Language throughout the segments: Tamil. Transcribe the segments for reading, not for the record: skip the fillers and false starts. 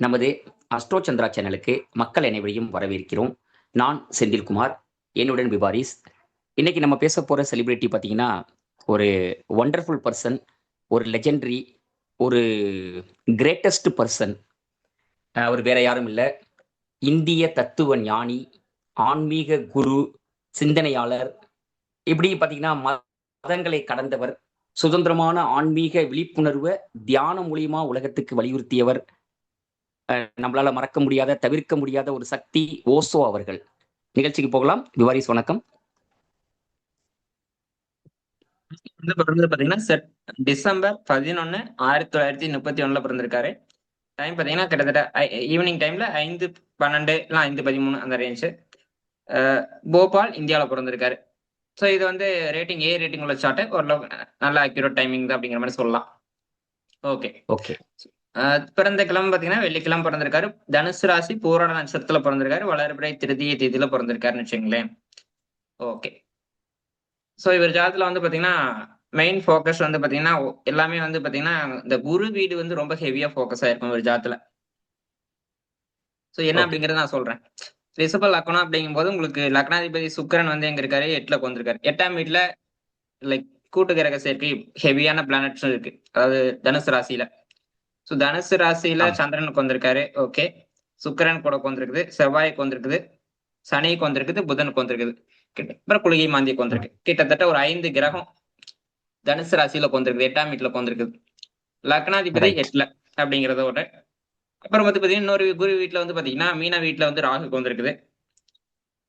நமது அஸ்ட்ரோ சந்திரா சேனலுக்கு மக்கள் அனைவரையும் வரவேற்கிறோம். நான் செந்தில்குமார், என்னுடன் விபாரிஸ். இன்னைக்கு நம்ம பேச போற செலிபிரிட்டி பார்த்தீங்கன்னா, ஒரு வண்டர்ஃபுல் பர்சன், ஒரு லெஜெண்டரி, ஒரு கிரேட்டஸ்ட் பர்சன். அவர் வேற யாரும் இல்ல. இந்திய தத்துவ ஞானி, ஆன்மீக குரு, சிந்தனையாளர், இப்படி பார்த்தீங்கன்னா மதங்களை கடந்தவர், சுதந்திரமான ஆன்மீக விழிப்புணர்வ தியானம் மூலியமா உலகத்துக்கு வலியுறுத்தியவர். நம்மளால மறக்க முடியாத, தவிர்க்க முடியாத ஒரு சக்தி ஓசோ அவர்கள். நிகழ்ச்சிக்கு போகலாம். விவாரிஸ் வணக்கம். பிறந்தது பாத்தீங்கன்னா டிசம்பர் 11, 1931 பிறந்திருக்காரு. டைம் பாத்தீங்கன்னா கிட்டத்தட்ட ஈவினிங் டைம்ல 5:12 இல்ல 5:13 அந்த ரேஞ்சு. போபால் இந்தியாவில பிறந்திருக்காரு. ஸோ இது வந்து ரேட்டிங் ஏ ரேட்டிங் உள்ள சார்ட், ஓரளவு நல்ல அக்யூரேட் டைமிங் தான் அப்படிங்கிற மாதிரி சொல்லலாம். Okay okay. பிறந்த கிழமை பாத்தீங்கன்னா வெள்ளிக்கிழமை பிறந்திருக்காரு. தனுசு ராசி பூராட நட்சத்திரத்துல பிறந்திருக்காரு. வளர்பிறை திருதிய தேதியில பிறந்திருக்காருன்னு வச்சுங்களேன். ஓகே. ஸோ இவர் ஜாதத்துல வந்து பாத்தீங்கன்னா மெயின் ஃபோக்கஸ் வந்து பாத்தீங்கன்னா எல்லாமே வந்து பாத்தீங்கன்னா இந்த குரு வீடு வந்து ரொம்ப ஹெவியா ஃபோக்கஸ் ஆயிருக்கும் ஒரு ஜாதத்துல. ஸோ என்ன ஓகே. அப்படிங்கறத நான் சொல்றேன். ரிஷப லக்னம் அப்படிங்கும் போது உங்களுக்கு லக்னாதிபதி சுக்கிரன் வந்து எங்க இருக்காரு? 8ல உட்கார்ந்திருக்காரு. 8ஆம் வீட்டுல லைக் கூட்டு கிரக சேர்க்கை ஹெவியான பிளானட்ஸும் இருக்கு, அதாவது தனுசு ராசியில. ஸோ தனுசு ராசியில ஆமா. சந்திரனுக்கு வந்திருக்காரு. ஓகே. சுக்கிரன் கூட உட்கார்ந்திருக்குது, செவ்வாய்க்கு வந்திருக்குது, சனிக்கு வந்திருக்குது, புதனுக்கு வந்திருக்குது, அப்புறம் குளிகை மாந்திக்கு ம். வந்திருக்கு. கிட்டத்தட்ட ஒரு 5 கிரகம் தனுசு ராசியில உட்கார்ந்திருக்குது, 8ஆம் வீட்டுல உட்கார்ந்திருக்குது. லக்னாதிபதி ரைட். 8ல அப்படிங்கறத ஒரு. அப்புறம் வந்து பாத்தீங்கன்னா இன்னொரு குரு வீட்டுல வந்து பாத்தீங்கன்னா மீன வீட்டுல வந்து ராகு வந்திருக்குது.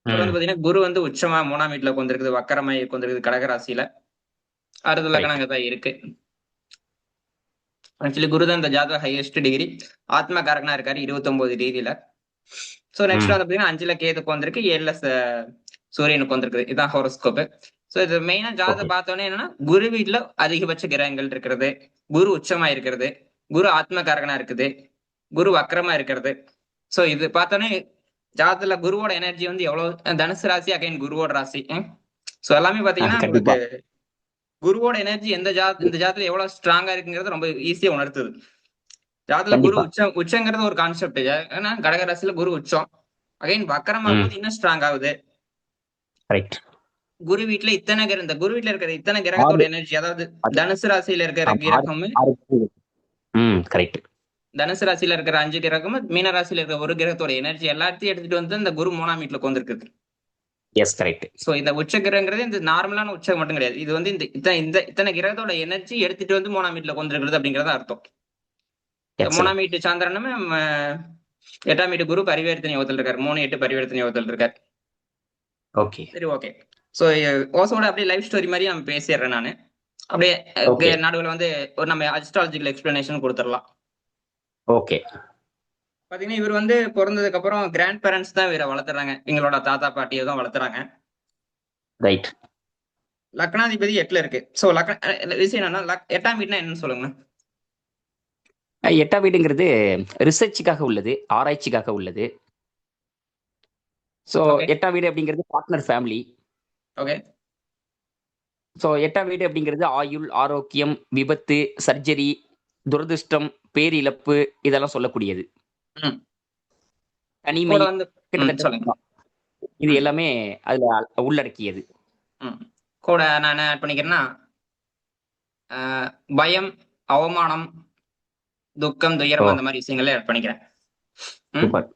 அப்புறம் வந்து ம். பாத்தீங்கன்னா குரு வந்து உச்சமா 3ஆம் வீட்டுல வந்திருக்குது, வக்கரமாய் வந்திருக்குது கடகராசியில. அறுத லக்னம் ரைட். அங்கதான் இருக்கு. ஆக்சுவலி குரு தான் இந்த ஜாதக ஹையஸ்ட் டிகிரி. ஆத்ம காரகனா இருக்காரு 29 டிகிரியில. சோ நெக்ஸ்ட் ம். வந்து பாத்தீங்கன்னா 5ல கேதுக்கு வந்திருக்கு, 7ல சூரியனுக்கு வந்திருக்குது. இதுதான் ஹோரோஸ்கோப். சோ இது மெயினா ஜாதகத்தை ஓகே. பார்த்தோன்னே என்னன்னா குரு வீட்டுல அதிகபட்ச கிரகங்கள் இருக்கிறது, குரு உச்சமா இருக்கிறது, குரு ஆத்ம காரகனா இருக்குது, குரு வக்கரமா இருக்கிறது. சோ இது பார்த்தோன்னே ஜாதகத்துல குருவோட எனர்ஜி வந்து எவ்வளவு, தனுசு ராசி அகைன் குருவோட ராசி. சோ எல்லாமே பாத்தீங்கன்னா கண்டிப்பா. உங்களுக்கு குருவோட எனர்ஜி இந்த ஜாதத்துல எவ்வளவு ஸ்ட்ராங்கா இருக்குங்கிறது ரொம்ப ஈஸியா உணர்த்துது. ஜாதத்துல குரு கண்டிப்பா. உச்சங்கிறது ஒரு கான்செப்ட். ஏன்னா கடகராசியில குரு உச்சம் அகைன் வக்கரமாகும் ம். போது இன்னும் ஸ்ட்ராங் ஆகுது. ரைட். குரு வீட்டுல இந்த குரு வீட்டுல இருக்கிற இத்தனை 6 கிரகத்தோட எனர்ஜி, அதாவது அது தனுசு ராசியில இருக்கிற ஆமா. 6 கிரகமும் 6 ம். கரெக்ட். தனுசு ராசியில இருக்கிற 5 கிரகமும் மீன ராசியில இருக்கிற ஒரு கிரகத்தோட எனர்ஜி எல்லாத்தையும் எடுத்துட்டு வந்து இந்த குரு 3ஆம் வீட்டுல உட்கார்ந்திருக்குது. S, correct. சோ இந்த உச்ச கிரகங்கிறது இந்த நார்மலான உச்சம் மட்டும் கிடையாது. இது வந்து இத்தனை கிரகத்தோட எனர்ஜி எடுத்துட்டு வந்து 3ஆம் வீட்டுல உட்கார்ந்திருக்கிறது அப்படிங்கறத அர்த்தம். எக்ஸலன்ட். 3ஆம் வீட்டு சந்திரனும் 8ஆம் வீட்டு குரு பரிவர்த்தனை யோகத்தில் இருக்காரு. 3-8 பரிவர்த்தனை யோகத்தில் இருக்காரு. ஓகே. சரி, ஓகே. சோ ஓசோட அப்படியே லைஃப் ஸ்டோரி மாதிரி நம்ம பேசிடுறேன் நானு. அப்படியே ஓகே. நடுவில் வந்து ஒரு நம்ம அஸ்ட்ராலஜிக்கல் எக்ஸ்பிளனேஷன் கொடுத்துடலாம். ஓகே. பாத்தீங்கன்னா இவர் வந்து பிறந்ததுக்கு அப்புறம் கிராண்ட் பேரண்ட்ஸ் தான் இவரை வளர்த்துறாங்க. எங்களோட தாத்தா பாட்டியை தான் வளர்த்துறாங்க. ரைட். லக்னாதிபதி 8ல இருக்கு. சோ விஷயம் என்னன்னா 8ஆம் வீடுனா என்னன்னு சொல்லுங்க. 8ஆம் வீடுங்கிறது ரிசர்ச்சுக்காக உள்ளது, ஆராய்ச்சிக்காக உள்ளது. So okay. 8ஆம் வீடு அப்படிங்கிறது பார்ட்னர் ஃபேமிலி. ஓகே. ஸோ 8ஆம் வீடு அப்படிங்கிறது ஆயுள், ஆரோக்கியம், விபத்து, சர்ஜரி, துரதிர்ஷ்டம், பேரிழப்பு, இதெல்லாம் சொல்லக்கூடியது. ம். தனிமை, கூட வந்து சொல்லுங்க. கிட்டத்தட்ட இது ம். எல்லாமே அதுல உள்ளடக்கியது. ம். கூட நான் என்ன ஆட் பண்ணிக்கிறேன்னா பயம், அவமானம், துக்கம், ஓ, துயரம் அந்த மாதிரி விஷயங்களே ஆட் பண்ணிக்கிறேன். சூப்பர்.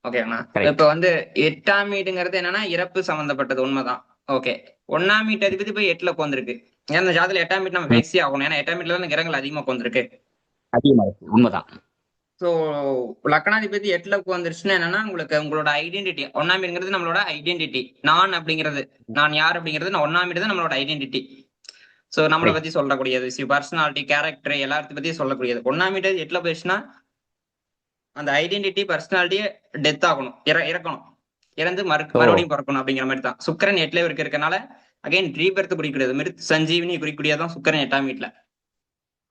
ஓகேண்ணா. கரெக்ட். இப்ப வந்து 8ஆம் வீடுங்கிறது என்னன்னா இறப்பு சம்பந்தப்பட்டது, உண்மைதான். ஓகே. 1ஆம் வீட்டு அதிபதி போய் 8ல உட்கார்ந்திருக்கு. ஏன்னா இந்த ஜாதகத்துல 8ஆம் வீட்டு நம்ம ம். பேசியே ஆகணும். ஏன்னா 8ஆம் வீட்டுல தான் கிரகங்கள் அதிகமா உட்கார்ந்திருக்கு. அதிகமா இருக்கு. உண்மைதான். சோ லக்னாதிபதி 8ல உட்கார்ந்துருச்சுன்னா என்னன்னா உங்களுக்கு உங்களோட ஐடென்டிட்டி, 1ஆம் வீடுங்கிறது நம்மளோட ஐடென்டிட்டி. நான் அப்படிங்கிறது, நான் யார் அப்படிங்கிறது 1ஆம் வீடு தான் நம்மளோட ஐடென்டிட்டி. சோ நம்மளை ரைட். பத்தி சொல்லக்கூடியது, பர்சனாலிட்டி, கேரக்டர் எல்லாத்தையும் பத்தி சொல்லக்கூடியது. 1ஆம் வீடு 8ல போயிடுச்சுன்னா அந்த ஐடென்டிட்டி, பர்சனாலிட்டியே டெத் ஆகணும், இறக்கணும், இறந்து ஓ, மறுபடியும் பிறக்கணும் அப்படிங்கிற மாதிரி தான். சுக்கிரன் 8ல இருக்கனால அகைன் ரீபர்த் குறிக்கூடியது, மிருத் சஞ்சீவினி குறிக்கூடியதான் சுக்கிரன் 8ஆம் வீட்டுல.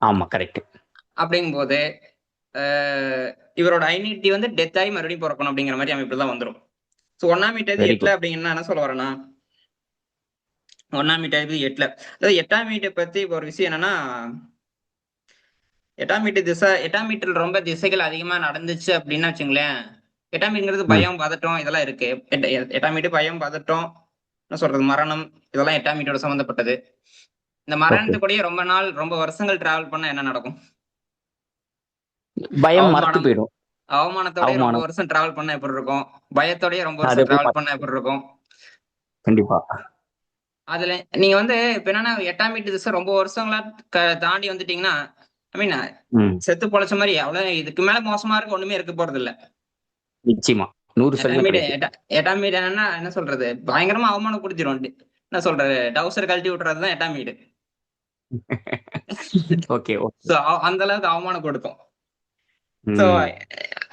ஆமா, கரெக்ட். அப்படிங்கும் போது இவரோட ஐடென்டிட்டி வந்து டெத் ஆகி மறுபடியும் பிறக்கணும் அப்படிங்கிற மாதிரி அமைப்பு தான் வந்துடும். ஸோ 1ஆம் வீட்டு வெரி 8ல குட். அப்படிங்கன்னா என்ன சொல்ல வரேன்னா 1ஆம் வீட்டு 8ல, அதாவது 8ஆம் வீட்டை பத்தி ஒரு விஷயம் என்னன்னா எட்டாம் மீட்டர் ரொம்ப திசைகள் அதிகமா நடந்துச்சு அப்படின்னு வச்சுங்களேன். எட்டாம் மீட்ங்கிறது ம். பயம், பதட்டம் இதெல்லாம் இருக்கு. எட்டாம் மீட்டு பயம், பதட்டம், என்ன சொல்றது, மரணம், இதெல்லாம் எட்டாம் மீட்டோட சம்பந்தப்பட்டது. இந்த ஓகே. மரணத்து கூடயே ரொம்ப நாள், ரொம்ப வருஷங்கள் டிராவல் பண்ணா என்ன நடக்கும்? பயம் மறத்து அவமானம். போயிடும். அவமானத்தோடயே ரொம்ப அவமானம். வருஷம் டிராவல் பண்ணா எப்படி இருக்கும்? பயத்தோடயே ரொம்ப அது வருஷம் எப்படி டிராவல் பண்ணா எப்படி இருக்கும்? கண்டிப்பா. அதுல நீங்க வந்து இப்ப என்னன்னா, எட்டாம் வீட்டு திசை ரொம்ப வருஷங்களா தாண்டி வந்துட்டீங்கன்னா, ஐ மீன், ம். செத்து பொழைச்ச மாதிரி அவ்வளவு. இதுக்கு மேல மோசமா இருக்க ஒண்ணுமே இருக்க போறது இல்ல. நிச்சயமா. எட்டாம் 100% வீடு கரெக்ட். எட்டாம் வீடு என்னன்னா, என்ன சொல்றது, பயங்கரமா அவமானப்படுத்திடும். என்ன சொல்றது, டவுசர் கழட்டி விட்டுறதுதான் எட்டாம் வீடு. Okay, okay. சோ அந்த அளவுக்கு அவமானப்படுத்தும். சோ ம்.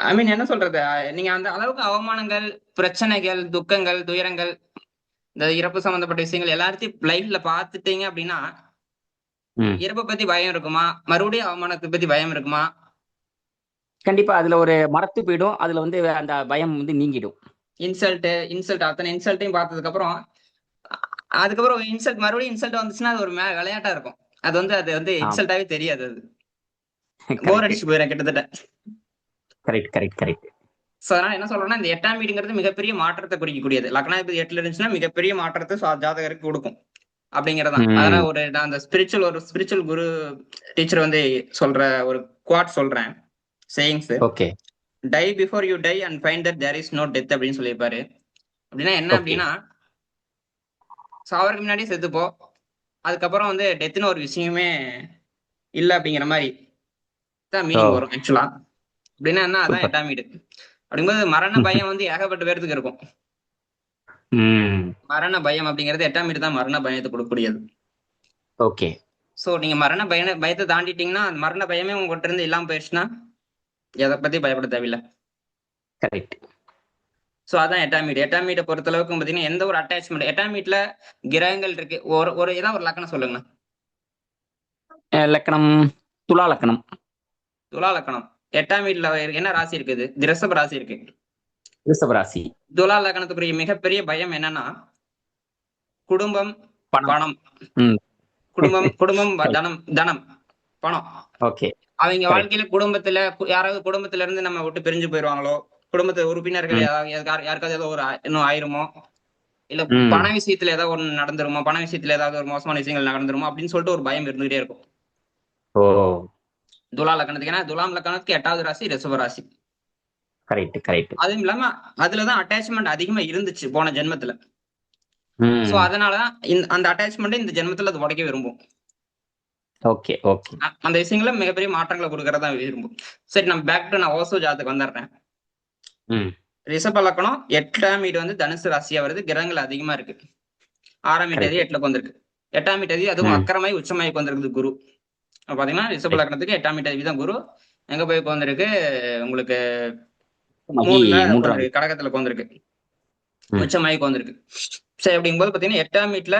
ஐ மீன், என்ன சொல்றது, நீங்க அந்த அளவுக்கு அவமானங்கள், பிரச்சனைகள், துக்கங்கள், துயரங்கள், இந்த இறப்பு சம்பந்தப்பட்ட விஷயங்கள் எல்லாத்தையும் லைஃப்ல பாத்துட்டீங்க அப்படின்னா, ம். இறப்ப பத்தி பயம் இருக்குமா? மறுபடியும் அவமானத்த பத்தி பயம் இருக்குமா? கண்டிப்பா அதுல ஒரு மறத்து போயிடும். அதுல வந்து அந்த பயம் வந்து நீங்கிடும். இன்சல்ட் அத்தனை இன்சல்ட்டையும் பார்த்ததுக்கு அப்புறம், அதுக்கப்புறம் இன்சல்ட், மறுபடியும் இன்சல்ட் வந்துச்சுன்னா அது ஒரு விளையாட்டா இருக்கும். அது வந்து ஆம். இன்சல்ட்டாவே தெரியாது அது. போர் கரெக்ட், அடிச்சு போயிடும் கிட்டத்தட்ட. Correct, correct, correct. சோ அதனால என்ன சொல்றேன்னா, இந்த எட்டாம் வீடுங்கிறது மிகப்பெரிய மாற்றத்தை குறிக்கக்கூடியது. லக்னாதிபதி 8ல இருந்துச்சுன்னா மிகப்பெரிய மாற்றத்தை ஜாதகருக்கு கொடுக்கும் அப்படிங்கறதுதான். அதனால ம். நான் அந்த ஒரு ஸ்பிரிச்சுவல் குரு டீச்சர் வந்து சொல்ற ஒரு குவாட் சொல்றேன், sayings. Okay, die before you die and find that there is no death அப்படின்னு சொல்லியிருப்பாரு. அப்படின்னா என்ன ஓகே. அப்படின்னா, சாவறதுக்கு முன்னாடியே செத்துப்போ, அதுக்கப்புறம் வந்து டெத்னு ஒரு விஷயமே இல்ல அப்படிங்கிற மாதிரி தான் ஓ! மீனிங் வரும் ஆக்சுவலா. அப்படின்னா என்ன, அதான் சூப்பர். எட்டாம் வீடு. அப்படிங்கும்போது மரண பயம் வந்து ஏகப்பட்ட பேருக்கு இருக்கும். ம். மரண பயம் அப்படிங்கிறது எட்டாம் வீடு தான் மரண பயத்தை கொடுக்கக்கூடியது. ஓகே. சோ நீங்க பயத்தை தாண்டிட்டீங்கன்னா, அந்த மரண பயமே உங்ககிட்ட இருந்து இல்லாம போயிடுச்சுன்னா, எதை பத்தி பயப்பட தேவையில்ல. கரெக்ட். சோ அதான் எட்டாம் வீடு. எட்டாம் வீட்டை பொறுத்த அளவுக்கு பாத்தீங்கன்னா, எந்த ஒரு அட்டாச்மெண்ட், எட்டாம் வீட்டுல கிரகங்கள் இருக்கு. ஒரு ஒரு ஏதாவது ஒரு லக்கணம் சொல்லுங்க. லக்கணம் துலா லக்கணம். துலா லக்கணம். எட்டாம் வீட்டுல என்ன ராசி இருக்குது? ரிஷப ராசி இருக்கு. ரிஷப ராசி. துலா லக்கணத்துக்குரிய மிகப்பெரிய பயம் என்னன்னா, குடும்பம், பணம். பணம். ம். குடும்பம், குடும்பம், கரெக்ட். தனம், தனம், பணம். ஓகே. அவங்க கரெக்ட். வாழ்க்கையில குடும்பத்துல யாராவது குடும்பத்துல இருந்து நம்ம விட்டு பிரிஞ்சு போயிருவாங்களோ, குடும்பத்து உறுப்பினர்கள் ம். யாராவது யாருக்காவது ஏதோ ஒரு இன்னும் ஆயிருமோ, இல்ல பண ம். விஷயத்துல ஏதாவது ஒண்ணு நடந்துருமோ, பண விஷயத்துல ஏதாவது ஒரு மோசமான விஷயங்கள் நடந்துருமோ அப்படின்னு சொல்லிட்டு ஒரு பயம் இருந்துகிட்டே இருக்கும். ஓ! துலா லக்கணத்துக்கு. ஏன்னா துலாம் லக்கணத்துக்கு 8வது ராசி ரிஷப ராசி. Correct, correct. அதுவும் இல்லாம அதுலதான் அட்டாச்மெண்ட் அதிகமா இருந்துச்சு போன ஜென்மத்துல. சோ ம். அதனாலதான் அந்த அட்டாச்மெண்ட் இந்த ஜென்மத்துல அது உடைக்க விரும்பும். Okay, okay. அந்த விஷயங்கள மிகப்பெரிய மாற்றங்களை கொடுக்கறதா விரும்பும். சரி, நம்ம பேக் டு நான் ஓசோ ஜாதத்துக்கு வந்துடுறேன். ம். ரிஷப லக்கணம் 8ஆம் வீடு வந்து தனுசு ராசியா வருது. கிரகங்கள் அதிகமா இருக்கு. 6ஆம் வீட்டு கரெக்ட். 8ல வந்திருக்கு. 8ஆம் வீட்டு அதுவும் ம். அக்கரமாய் உச்சமாய் வந்திருக்குது குரு. பாத்தீங்கன்னா ரிஷப கரெக்ட். லக்னத்துக்கு 8ஆம் வீட்டு தான் குரு. எங்க போய் உட்கார்ந்திருக்கு? உங்களுக்கு ஆகி 3ல 3ஆம் உட்கார்ந்திருக்கு, வீடு. கடகத்துல உட்கார்ந்திருக்கு, ம். உச்சமாய் உட்கார்ந்திருக்கு. சரி, அப்படிங்கும்போது பாத்தீங்கன்னா 8ஆம் வீட்டுல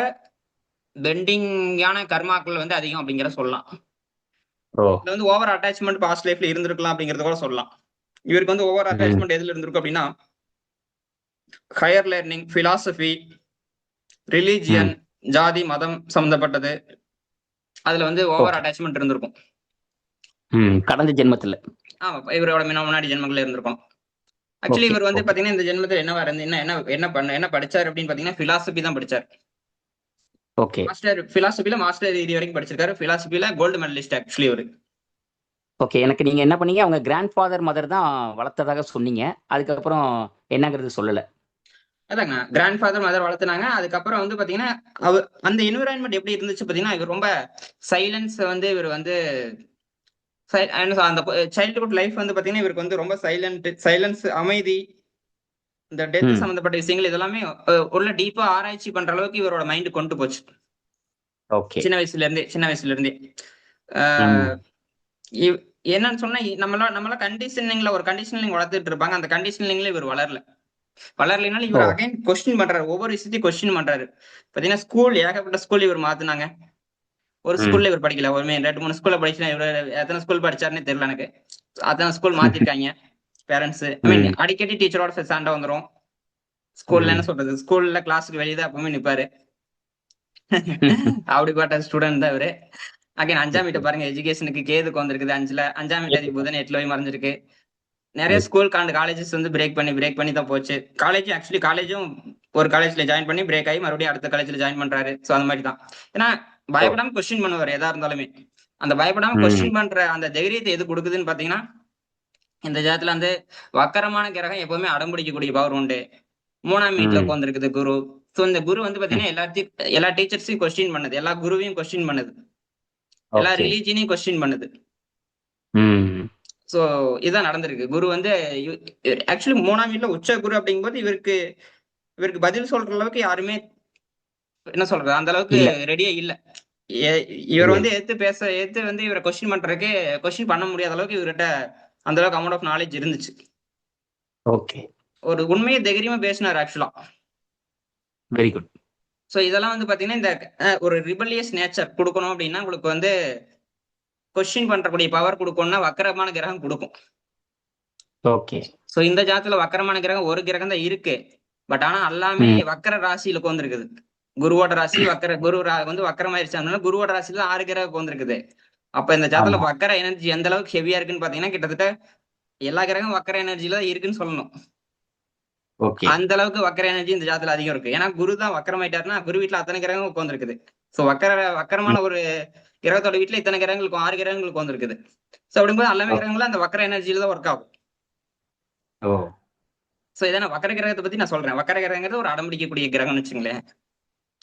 பெண்டிங்கான கர்மாக்கள் வந்து அதிகம் அப்படிங்கிற சொல்லலாம். ஓ! இது வந்து ஓவர் அட்டாச்மெண்ட் பாஸ்ட் லைஃப்ல இருந்திருக்கலாம் அப்படிங்கறத கூட சொல்லலாம். இவருக்கு வந்து ஓவர் ம். அட்டாச்மெண்ட் எதுல இருந்திருக்கும் அப்படின்னா, ஹையர் லேர்னிங், பிலாசபி, ரிலீஜியன், ம். ஜாதி, மதம் சம்பந்தப்பட்டது, அதுல வந்து ஓவர் ஓகே. அட்டாச்மெண்ட் இருந்திருக்கும். ம். கடந்த ஜென்மத்துல. ஆமா, இவரோட முன்னாடி ஜென்மங்கள்ல இருந்திருக்கும். ஆக்சுவலி ஓகே, இவர் வந்து ஓகே. பாத்தீங்கன்னா இந்த ஜென்மத்துல என்னவா இருந்து என்ன என்ன என்ன பண்ண என்ன படிச்சாரு அப்படின்னு பாத்தீங்கன்னா பிலாசபி தான் படிச்சார். ஓகே. மாஸ்டர் டிகிரி வரைக்கும் படிச்சிருக்காரு. பிலாசபில கோல்டு மெடலிஸ்ட் ஆக்சுவலி இவரு. ஓகே. எனக்கு நீங்க என்ன பண்ணீங்க, அவங்க கிராண்ட் ஃபாதர், மதர் தான் வளர்த்ததாக சொன்னீங்க. அதுக்கப்புறம் என்னங்கிறது சொல்லல. அதாங்க, கிராண்ட் ஃபாதர் மதர் வளர்த்துனாங்க. அதுக்கப்புறம் வந்து பாத்தீங்கன்னா அந்த என்விரான்மெண்ட் எப்படி இருந்துச்சு பாத்தீங்கன்னா, இவர் ரொம்ப சைலன்ஸ் வந்து இவர் வந்து அந்த சைல்ட்ஹுட் லைஃப் வந்து பாத்தீங்கன்னா இவருக்கு வந்து ரொம்ப சைலன்ஸ், அமைதி, இந்த டெத் ம். சம்பந்தப்பட்ட விஷயங்கள் இதெல்லாமே உள்ள டீப்பா ஆராய்ச்சி பண்ற அளவுக்கு இவரோட மைண்ட் கொண்டு போச்சு. ஓகே. சின்ன வயசுல இருந்தே ம். ஆஹ் இவ்- என்னன்னு சொன்னா, நம்மள ஒரு கண்டிஷனிங் வளர்த்துட்டு இருப்பாங்க. அந்த கண்டிஷனிங்ல இவர் வளரலைனாலும் ஓ! இவர் அகைன் கொஸ்டின் பண்றாரு. ஒவ்வொரு விஷயத்தையும் கொஸ்டின் பண்றாரு. பாத்தீங்கன்னா ஏகப்பட்ட ஸ்கூல் இவர் மாத்துனாங்க. ஒரு ம். ஸ்கூல்ல இவர் படிக்கல. ஒரு 2 3 ஸ்கூல்ல படிச்சுனா இவர் எத்தனை ஸ்கூல் படிச்சாருன்னே தெரியல எனக்கு. அத்தனை ஸ்கூல் மாத்திருக்காங்க பேரண்ட்ஸ். ஐ மீன், ம். அடிக்கடி டீச்சரோட சண்டை வந்துரும். ஸ்கூல்ல என்ன ம். சொல்றது, ஸ்கூல்ல கிளாஸுக்கு வெளியே தான் எப்பவுமே நிப்பாரு. அப்படிப்பட்ட ஸ்டூடெண்ட் தான் இவரு. அகைன் 5ஆம் வீட்டை ஓகே. பாருங்க, எஜுகேஷனுக்கு கேதுக்கு வந்திருக்குது 5ல. 5ஆம் வீட்டு அதிபதி புதன் 8ல போய் மறைஞ்சிருக்கு. நிறைய ஸ்கூல் காலேஜஸ் வந்து பிரேக் பண்ணி தான் போச்சு. காலேஜும் ஒரு காலேஜ்ல ஜாயின் பண்ணி பிரேக் ஆகி மறுபடியும் அடுத்த காலேஜ்ல ஜாயின் பண்றாரு. ஸோ அந்த மாதிரி தான். ஏன்னா பயப்படாம கொஸ்டின் பண்ணுவார் எதா இருந்தாலுமே. அந்த பயப்படாம கொஸ்டின் பண்ற அந்த தைரியத்தை எது கொடுக்குதுன்னு பாத்தீங்கன்னா, இந்த ஜாதத்துல வந்து வக்கரமான கிரகம் எப்பவுமே அடம்பிடிக்கக்கூடிய பவர் உண்டு. 3ஆம் வீட்டுல உட்கார்ந்திருக்குது குரு. ஸோ இந்த குரு வந்து பாத்தீங்கன்னா எல்லா டீச்சர்ஸையும் கொஸ்டின் பண்ணுது, எல்லா குருவையும் கொஸ்டின் பண்ணுது, எல்லா ஓகே. ரிலீஜனையும் கொஸ்டின் பண்ணுது. ம். சோ இதான் நடந்திருக்கு. குரு வந்து ஆக்சுவலி 3ஆம் வீட்டுல உச்ச குரு அப்படிங்கும்போது இவருக்கு பதில் சொல்ற அளவுக்கு யாருமே என்ன சொல்றது அந்த அளவுக்கு இல்ல. ரெடியா இல்ல. இவர் இல்ல. வந்து எதிர்த்து வந்து இவரை கொஸ்டின் பண்ண முடியாத அளவுக்கு இவர்கிட்ட அந்த அளவுக்கு அமௌண்ட் ஆஃப் நாலேஜ் இருந்துச்சு. ஓகே. ஒரு உண்மையை தைரியமா பேசினார் ஆக்சுவலா. Very good. சோ இதெல்லாம் வந்து பாத்தீங்கன்னா இந்த ஒரு ரிபல்லியஸ் நேச்சர் கொடுக்கணும் அப்படின்னா உங்களுக்கு வந்து கொஸ்டின் பண்றக்கூடிய பவர் கொடுக்கணும்னா வக்கரமான கிரகம் கொடுக்கும். ஓகே. சோ இந்த ஜாதத்துல வக்கரமான கிரகம் ஒரு கிரகம் தான் இருக்கு. பட் ஆனா எல்லாமே ம். வக்கர ராசியில உட்கார்ந்திருக்குது. குருவோட ராசி வந்து வக்கரமாயிருச்சு. குருவோட ராசியில 6 கிரகம் உட்கார்ந்திருக்குது. அப்ப இந்த ஜாதத்துல ஆமா. வக்கர எனர்ஜி எந்த அளவுக்கு ஹெவியா இருக்குன்னு பாத்தீங்கன்னா கிட்டத்தட்ட எல்லா கிரகம் வக்கர எனர்ஜில தான் இருக்குன்னு சொல்லணும். ஓகே. அந்த அளவுக்கு வக்கர எனர்ஜி இந்த ஜாதத்துல அதிகம் இருக்கு. ஏன்னா குரு தான் வக்கரமாயிட்டாருன்னா குரு வீட்டுல அத்தனை கிரகம் உட்கார்ந்திருக்குது. சோ வக்கரமான ம். ஒரு கிரகத்தோட வீட்டுல இத்தனை கிரகங்களுக்கும் 6 கிரகங்களுக்கு வந்திருக்குது. சோ அப்படிங்கும்போது எல்லாமே ஓ. கிரகங்களும் அந்த வக்கர எனர்ஜியில தான் ஒர்க் ஆகும். ஓ. சோ இதை நான் வக்கர கிரகத்தை பத்தி நான் சொல்றேன். வக்கர கிரகங்கிறது ஒரு அடம்பிடிக்கக்கூடிய கிரகம்னு வச்சுங்களேன்.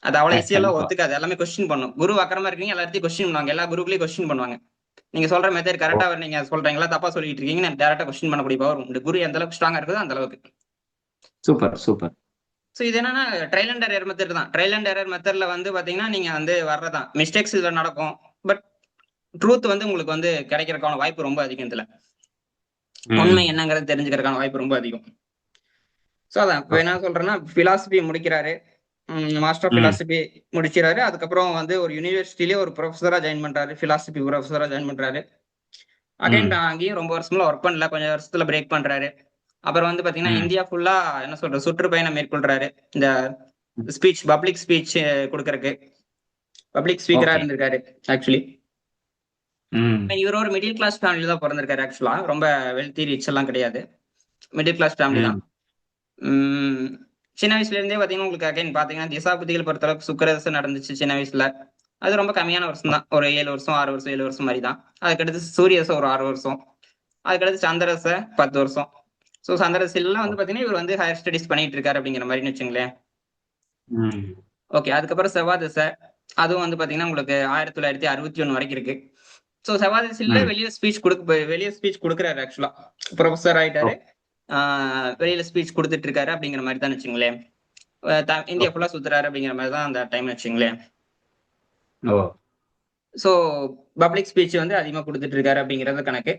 அது அவ்வளவு ஈஸியெல்லாம் கண்டிப்பா. ஒத்துக்காது. எல்லாமே கொஸ்டின் பண்ணும். குரு வக்கரமா இருக்கீங்க எல்லாத்தையும் கொஸ்டின் பண்ணுவாங்க. எல்லா குருக்குலயும் கொஸ்டின் பண்ணுவாங்க. நீங்க சொல்ற மெத்தட் ஓ. கரெக்டா நீங்க சொல்றீங்களா தப்பா சொல்லிட்டு இருக்கீங்கன்னு டைரக்டா கொஸ்டின் பண்ணக்கூடிய பவர் உண்டு. குரு எந்த அளவுக்கு ஸ்ட்ராங்கா இருக்குதோ அந்த அளவுக்கு. Super, super. சோ இது என்னன்னா ட்ரையல் அண்ட் எரர் மெத்தட் தான். ட்ரையல் அண்ட் எரர் மெத்தட்ல வந்து பாத்தீங்கன்னா நீங்க வந்து வர்றதான் மிஸ்டேக்ஸ் இதுல நடக்கும். பட் ட்ரூத் வந்து உங்களுக்கு வந்து கிடைக்கிறதுக்கான வாய்ப்பு ரொம்ப அதிகம் இதுல. உண்மை ம். என்னங்கிறது தெரிஞ்சுக்கிறதுக்கான வாய்ப்பு ரொம்ப அதிகம். சோ அதான் இப்ப என்ன ஓகே. சொல்றேன்னா பிலாசபி முடிக்கிறாரு. மாஸ்டர் ஆஃப் ம். பிலாசபி முடிக்கிறாரு. அதுக்கப்புறம் வந்து ஒரு யூனிவர்சிட்டிலேயே ஒரு ப்ரொஃபஸரா ஜாயின் பண்றாரு. பிலாசபி ப்ரொஃபஸரா ஜாயின் பண்றாரு. அகைன் ம். அங்கேயும் ரொம்ப வருஷம்ல ஒர்க் பண்ணல. கொஞ்சம் வருஷத்துல பிரேக் பண்றாரு. அப்புறம் வந்து பாத்தீங்கன்னா ம். இந்தியா ஃபுல்லா என்ன சொல்றது சுற்றுப்பயணம் மேற்கொள்றாரு. இந்த ம். பப்ளிக் ஸ்பீச் கொடுக்கறக்கு பப்ளிக் ஸ்பீக்கரா ஓகே. இருந்திருக்காரு ஆக்சுவலி. ம். இவர் ஒரு மிடில் கிளாஸ் ஃபேமிலில தான் பிறந்திருக்காரு ஆக்சுவலா. ரொம்ப வெல்தி ரிச் எல்லாம் கிடையாது. மிடில் கிளாஸ் ஃபேமிலி தான். ம். உம் சின்ன வயசுல இருந்தே பாத்தீங்கன்னா உங்களுக்கு அகைன் பாத்தீங்கன்னா திசாபுத்திகள் பொறுத்த அளவுக்கு சுக்கிரதசை நடந்துச்சு சின்ன வயசுல. அது ரொம்ப கம்மியான வருஷம் தான். ஒரு 7 வருஷம் 6 வருஷம் 7 வருஷம் மாதிரி தான். அதுக்கடுத்து சூரியதசை ஒரு 6 வருஷம். அதுக்கடுத்து சந்திரதசை 10 வருஷம். ஸோ சந்திரதசைலாம் வந்து பாத்தீங்கன்னா இவர் வந்து ஹையர் ஸ்டடிஸ் பண்ணிட்டு இருக்காரு அப்படிங்கிற மாதிரின்னு வச்சுங்களேன். ம். ஓகே. அதுக்கப்புறம் செவ்வாய் தசை. அதுவும் வந்து பாத்தீங்கன்னா உங்களுக்கு 1961 வரைக்கும் இருக்கு. ஸோ செவ்வாய் தசையில ம். வெளியே ஸ்பீச் கொடுக்குறாரு ஆக்சுவலா. ப்ரொஃபஸர் ஓ. ஆயிட்டாரு. வெளியில ஸ்பீச் கொடுத்துட்டு இருக்காரு அப்படிங்கிற மாதிரி தான் வச்சுங்களேன். India okay. ஃபுல்லா சுத்துறாரு அப்படிங்கிற மாதிரி தான் அந்த டைம் வச்சுங்களேன். ஓ. ஸோ பப்ளிக் ஸ்பீச் வந்து அதிகமா கொடுத்துட்டு இருக்காரு அப்படிங்கிறது கணக்கு.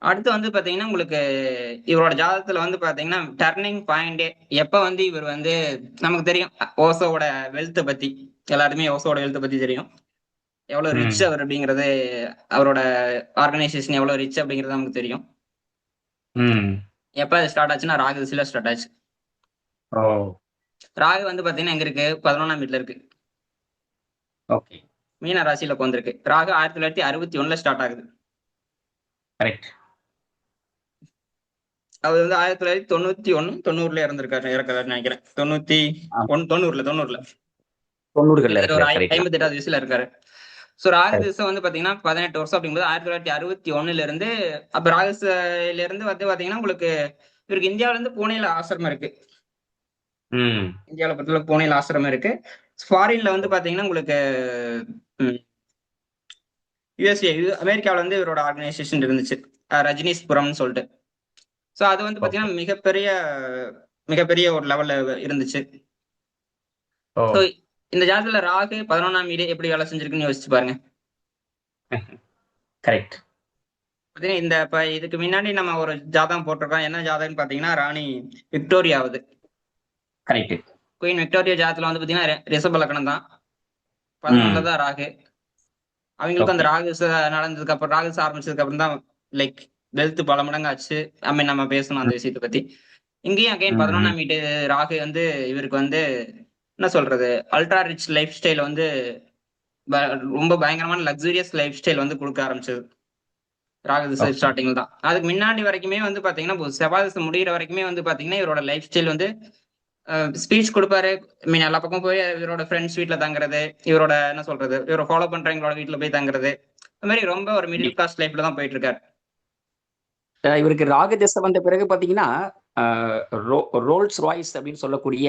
அடுத்து வந்து பாத்தீங்கன்னா உங்களுக்கு இவரோட ஜாதகத்துல வந்து பாத்தீங்கன்னா டர்னிங் பாயிண்டே எப்ப வந்து இவர் வந்து நமக்கு தெரியும் ஓசோவோட வெல்த் பத்தி. எல்லாருமே ஓசோவோட வெல்த் பத்தி தெரியும். எவ்வளவு ரிச் ம். அவர் அப்படிங்கிறது, அவரோட ஆர்கனைசேஷன் எவ்வளவு ரிச் அப்படிங்கிறது நமக்கு தெரியும். ம். எப்ப அது ஸ்டார்ட் ஆச்சுன்னா ராகு திசையில ஸ்டார்ட் ஆச்சு. ஓ. ராகு வந்து பாத்தீங்கன்னா எங்க இருக்கு 11ஆம் வீட்டுல இருக்கு. ஓகே. மீன ராசியில உட்கார்ந்திருக்கு. ராகு 1961ல ஸ்டார்ட் ஆகுது. கரெக்ட். அவர் வந்து 1991 90ல இறக்குறாருன்னு நினைக்கிறேன். ஆமா. 90ல 90கள்ல கிட்டத்தட்ட ஒரு இருக்கிறார். கரெக்ட் தான். 58வது வயசுல இருக்காரு. So Rahu correct. திசை வந்து பாத்தீங்கன்னா 18 வருஷம் அப்படிங்கும்போது 1961ல இருந்து அப்ப ராகு திசையில இருந்து வந்து பாத்தீங்கன்னா உங்களுக்கு இவருக்கு இந்தியாவில இருந்து புனேல ஆசிரமம் இருக்கு. ம். இந்தியாவில பொறுத்தவரை புனேல ஆசிரமம் இருக்கு. ஃபாரின்ல வந்து பாத்தீங்கன்னா உங்களுக்கு யுஎஸ்ஏ அமெரிக்காவில வந்து இவரோட ஆர்கனைசேஷன் இருந்துச்சு. ரஜினிஸ்புரம்னு சொல்லிட்டு. சோ அது வந்து ஓகே. பாத்தீங்கன்னா மிகப்பெரிய ஒரு லெவல்ல இருந்துச்சு. ஓ. சோ இந்த ஜாதகத்துல ராகு 11ஆம் வீடு எப்படி வேலை செஞ்சிருக்குன்னு யோசிச்சு பாருங்க. கரெக்ட். பாத்தீங்கன்னா இப்ப இதுக்கு முன்னாடி நம்ம ஒரு ஜாதகம் போட்டிருக்கோம். என்ன ஜாதகம்னு பாத்தீங்கன்னா ராணி விக்டோரியாவது. கரெக்ட். குயின் விக்டோரியா ஜாதகத்துல வந்து பாத்தீங்கன்னா ரிஷப லக்னம் தான். ம். 11ல தான் ராகு. அவங்களுக்கும் அந்த ஓகே. நடந்ததுக்கு அப்புறம் ஆரம்பிச்சதுக்கு அப்புறம் தான் லைக் வெல்த் பல மடங்கு ஆச்சு. நம்ம பேசணும் அந்த ம். விஷயத்தை பத்தி. இங்கேயும் அகைன் ம். 11ஆம் வீட்டு ராகு வந்து இவருக்கு வந்து என்ன சொல்றது அல்ட்ரா ரிச் லைஃப் ஸ்டைல வந்து ரொம்ப பயங்கரமான லக்ஸூரியஸ் லைஃப் ஸ்டைல் வந்து கொடுக்க ஆரம்பிச்சது ராகதிசை ஓகே. ஸ்டார்டிங்ல தான். அதுக்கு முன்னாடி வரைக்குமே வந்து பாத்தீங்கன்னா செவ்வாதிசை முடிகிற வரைக்குமே வந்து பாத்தீங்கன்னா இவரோட லைஃப் ஸ்டைல் வந்து ஸ்பீச் கொடுப்பாரு. மீன் எல்லா பக்கம் போய் இவரோட ஃப்ரெண்ட்ஸ் வீட்ல தங்குறது, இவரோட என்ன சொல்றது, இவரை ஃபாலோ பண்றவங்களோட வீட்ல போய் தங்குறது, அது மாதிரி ரொம்ப ஒரு மிடில் கிளாஸ் லைஃப்ல தான் போயிட்டு இருக்காரு. இவருக்கு ராகதேசம் வந்த பிறகு பாத்தீங்கன்னா ரோல்ஸ் ராய்ஸ் அப்படின்னு சொல்லக்கூடிய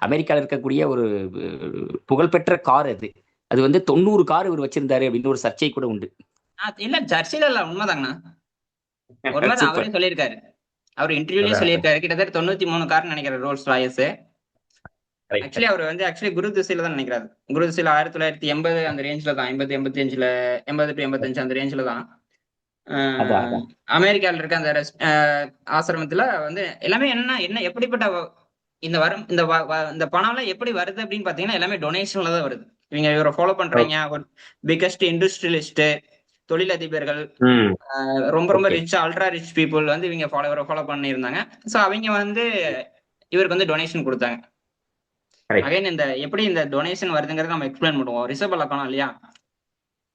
அமெரிக்கால இருக்கக்கூடிய ஒரு புகழ்பெற்ற கார் அது. அது வந்து 90 கார் இவர் வச்சிருந்தாரு அப்படின்னு ஒரு சர்ச்சை கூட உண்டு. இல்ல சர்ச்சையில இல்ல, உண்மைதாங்கண்ணா. உண்மைதான், அவரே சூப்பர். சொல்லியிருக்காரு. அவர் இன்டர்வியூலயே அதான், அதான். சொல்லியிருக்காரு. கிட்டத்தட்ட 93 கார்னு நினைக்கிறேன் ரோல்ஸ் ராயஸ். Correct. ஆக்சுவலி அவர் வந்து குரு திசையில தான் நினைக்கிறாரு. குரு திசையில 1980 அந்த ரேஞ்சில தான், 80 85ல 80 to 85 அந்த ரேஞ்சில தான் அதான், அதான். அமெரிக்கால இருக்க அந்த ஆசிரமத்துல வந்து எல்லாமே என்ன எப்படிப்பட்ட இந்த வரும் இந்த பணம் எல்லாம் எப்படி வருது அப்படின்னு பாத்தீங்கன்னா எல்லாமே டொனேஷன்ல தான் வருது. இவங்க இவரை ஃபாலோ பண்றீங்க, ஒரு பிகஸ்ட் இண்டஸ்ட்ரியலிஸ்ட், தொழிலதிபர்கள், ம். ரொம்ப ரொம்ப Okay. Rich, ultra rich people வந்து இவங்க ஃபாலோ பண்ணியிருந்தாங்க. ஸோ அவங்க வந்து இவருக்கு வந்து டொனேஷன் கொடுத்தாங்க. Correct. அகைன் இந்த எப்படி இந்த டொனேஷன் வருதுங்கிறத நம்ம எக்ஸ்பிளைன் பண்ணுவோம். ரிஷப லக்கணம் இல்லையா,